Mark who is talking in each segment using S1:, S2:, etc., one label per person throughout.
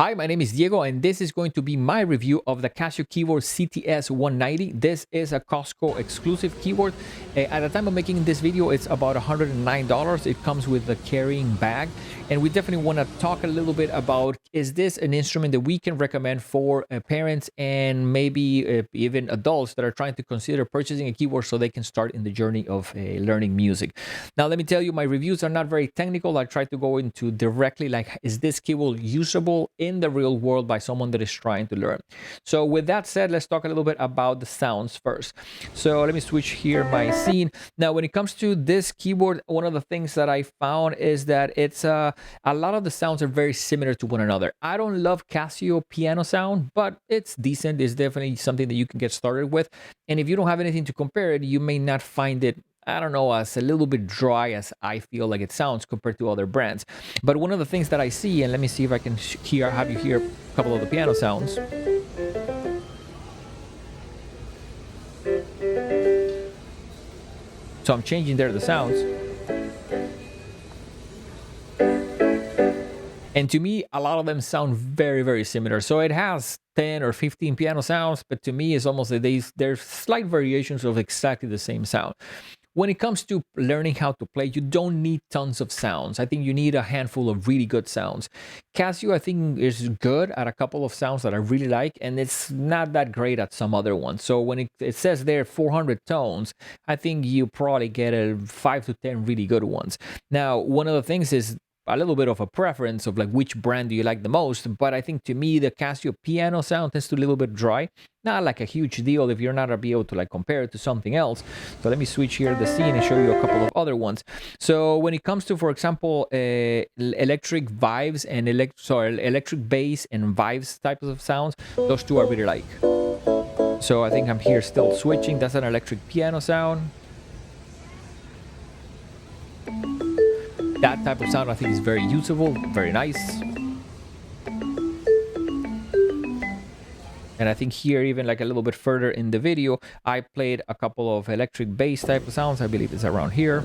S1: Hi, my name is Diego, and this is going to be my review of the Casio keyboard CTS-190. This is a Costco-exclusive keyboard. At the time of making this video, it's about $109. It comes with the carrying bag, and we definitely want to talk a little bit about, is this an instrument that we can recommend for parents and maybe even adults that are trying to consider purchasing a keyboard so they can start in the journey of learning music. Now, let me tell you, my reviews are not very technical. I try to go into directly like, is this keyboard usable in the real world by someone that is trying to learn? So with that said, let's talk a little bit about the sounds first. So let me switch here my scene. Now, when it comes to this keyboard, one of the things that I found is that it's a lot of the sounds are very similar to one another. I don't love Casio piano sound, but it's decent. It's definitely something that you can get started with. And if you don't have anything to compare it, you may not find it, I don't know, as a little bit dry as I feel like it sounds compared to other brands. But one of the things that I see, and let me see if I can have you hear a couple of the piano sounds. So I'm changing there the sounds. And to me, a lot of them sound very, very similar. So it has 10 or 15 piano sounds, but to me, it's almost that there's slight variations of exactly the same sound. When it comes to learning how to play, you don't need tons of sounds. I think you need a handful of really good sounds. Casio, I think, is good at a couple of sounds that I really like, and it's not that great at some other ones. So when it says there 400 tones, I think you probably get 5 to 10 really good ones. Now, one of the things is a little bit of a preference of like which brand do you like the most, but I think to me the Casio piano sound tends to be a little bit dry. Not like a huge deal if you're not gonna be able to like compare it to something else. So let me switch here the scene and show you a couple of other ones. So when it comes to, for example, electric vibes and electric bass and vibes types of sounds, those two I really like. So I think I'm here still switching. That's an electric piano sound. That type of sound I think is very usable, very nice. And I think here, even like a little bit further in the video, I played a couple of electric bass type of sounds. I believe it's around here.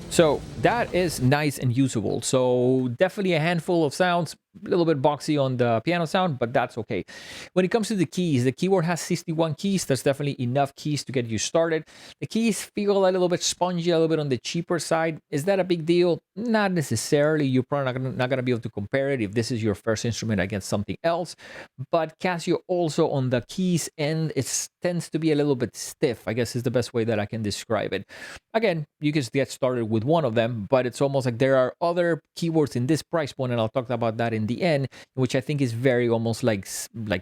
S1: So that is nice and usable. So definitely a handful of sounds, a little bit boxy on the piano sound, but that's okay. When it comes to the keys, the keyboard has 61 keys. That's definitely enough keys to get you started. The keys feel a little bit spongy, a little bit on the cheaper side. Is that a big deal? Not necessarily. You're probably not going to be able to compare it if this is your first instrument against something else. But Casio also on the keys end, it tends to be a little bit stiff, I guess is the best way that I can describe it. Again, you can get started with one of them, but it's almost like there are other keyboards in this price point, and I'll talk about that in the end, which I think is very almost like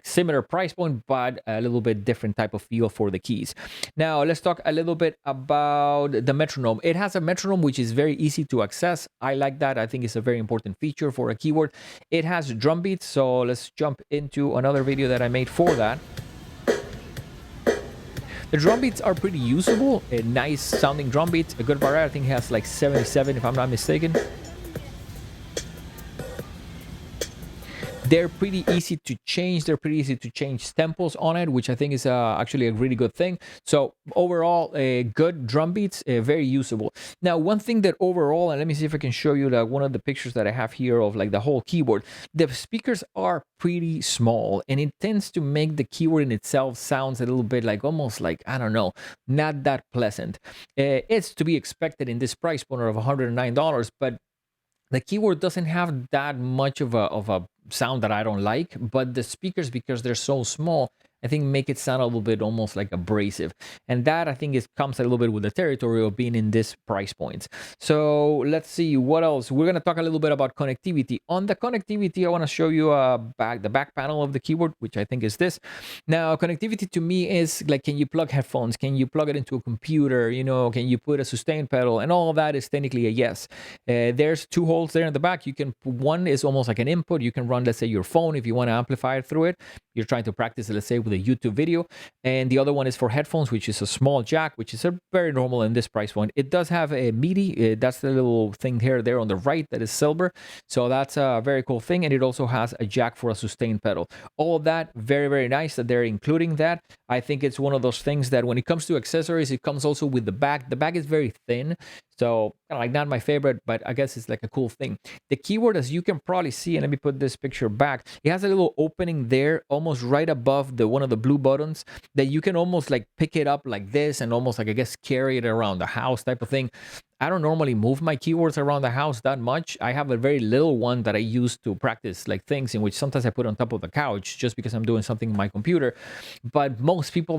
S1: similar price point, but a little bit different type of feel for the keys. Now, let's talk a little bit about the metronome. It has a metronome, which is very easy to access. I like that. I think it's a very important feature for a keyboard. It has drum beats, so let's jump into another video that I made for that. The drum beats are pretty usable, a nice sounding drum beats, a good variety. I think it has like 77 if I'm not mistaken. They're pretty easy to change. They're pretty easy to change tempos on it, which I think is actually a really good thing. So overall, good drum beats, very usable. Now, one thing that overall, and let me see if I can show you like one of the pictures that I have here of like the whole keyboard. The speakers are pretty small, and it tends to make the keyboard in itself sounds a little bit like almost like, I don't know, not that pleasant. It's to be expected in this price point of $109, but the keyboard doesn't have that much of a sound that I don't like, but the speakers, because they're so small, I think make it sound a little bit almost like abrasive. And that I think comes a little bit with the territory of being in this price points. So let's see what else. We're going to talk a little bit about connectivity. On the connectivity, I want to show you the back panel of the keyboard, which I think is this. Now, connectivity to me is like, can you plug headphones? Can you plug it into a computer? You know, can you put a sustain pedal? And all of that is technically a yes. There's two holes there in the back. You can, one is almost like an input. You can run, let's say, your phone if you want to amplify it through it. You're trying to practice, let's say, with a YouTube video. And the other one is for headphones, which is a small jack, which is a very normal in this price point. It does have a MIDI. That's the little thing here there on the right that is silver. So that's a very cool thing. And it also has a jack for a sustain pedal. All of that, very, very nice that they're including that. I think it's one of those things that when it comes to accessories, it comes also with the bag. The bag is very thin. So kind of like not my favorite, but I guess it's like a cool thing. The keyboard, as you can probably see, and let me put this picture back, it has a little opening there, almost right above the one of the blue buttons, that you can almost like pick it up like this and almost like, I guess, carry it around the house type of thing. I don't normally move my keyboards around the house that much. I have a very little one that I use to practice like things, in which sometimes I put on top of the couch just because I'm doing something on my computer. But most people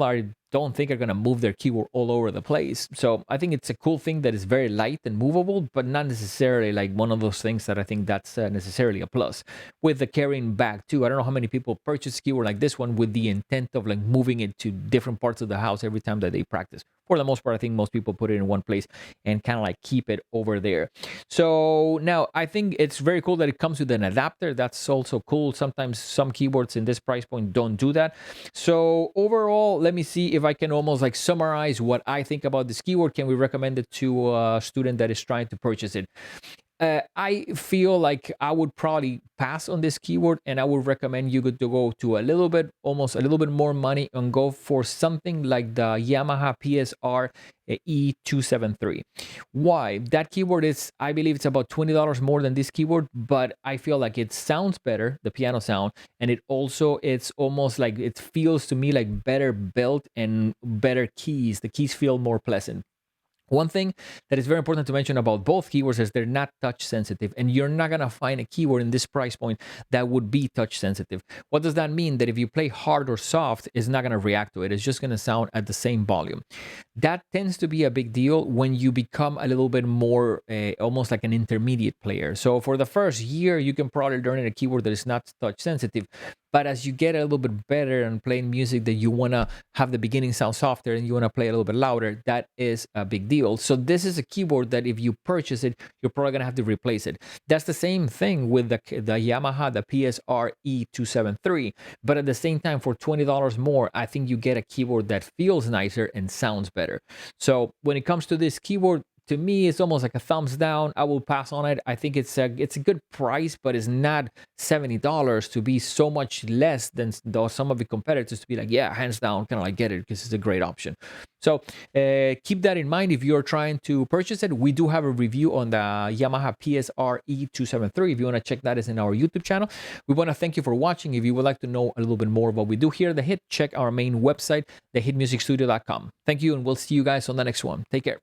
S1: don't think are going to move their keyboard all over the place. So I think it's a cool thing that is very light and movable, but not necessarily like one of those things that I think that's necessarily a plus. With the carrying bag too, I don't know how many people purchase a keyboard like this one with the intent of like moving it to different parts of the house every time that they practice. For the most part, I think most people put it in one place and kind of like keep it over there. So now I think it's very cool that it comes with an adapter. That's also cool. Sometimes some keyboards in this price point don't do that. So overall, let me see if I can almost like summarize what I think about this keyboard. Can we recommend it to a student that is trying to purchase it? I feel like I would probably pass on this keyboard, and I would recommend you to go to almost a little bit more money, and go for something like the Yamaha PSR E273. Why? That keyboard is, I believe it's about $20 more than this keyboard, but I feel like it sounds better, the piano sound, and it's almost like it feels to me like better built and better keys. The keys feel more pleasant. One thing that is very important to mention about both keyboards is they're not touch sensitive, and you're not going to find a keyboard in this price point that would be touch sensitive. What does that mean? That if you play hard or soft, it's not going to react to it. It's just going to sound at the same volume. That tends to be a big deal when you become a little bit more almost like an intermediate player. So for the first year, you can probably learn a keyboard that is not touch sensitive. But as you get a little bit better and playing music that you want to have the beginning sound softer and you want to play a little bit louder, that is a big deal. So this is a keyboard that if you purchase it, you're probably going to have to replace it. That's the same thing with the Yamaha, the PSR E273. But at the same time, for $20 more, I think you get a keyboard that feels nicer and sounds better. So when it comes to this keyboard, to me, it's almost like a thumbs down. I will pass on it. I think it's a good price, but it's not $70 to be so much less than some of the competitors to be like, yeah, hands down, kind of like get it because it's a great option. So keep that in mind if you're trying to purchase it. We do have a review on the Yamaha PSR E273. If you want to check that, is in our YouTube channel. We want to thank you for watching. If you would like to know a little bit more of what we do here at The Hit, check our main website, thehitmusicstudio.com. Thank you, and we'll see you guys on the next one. Take care.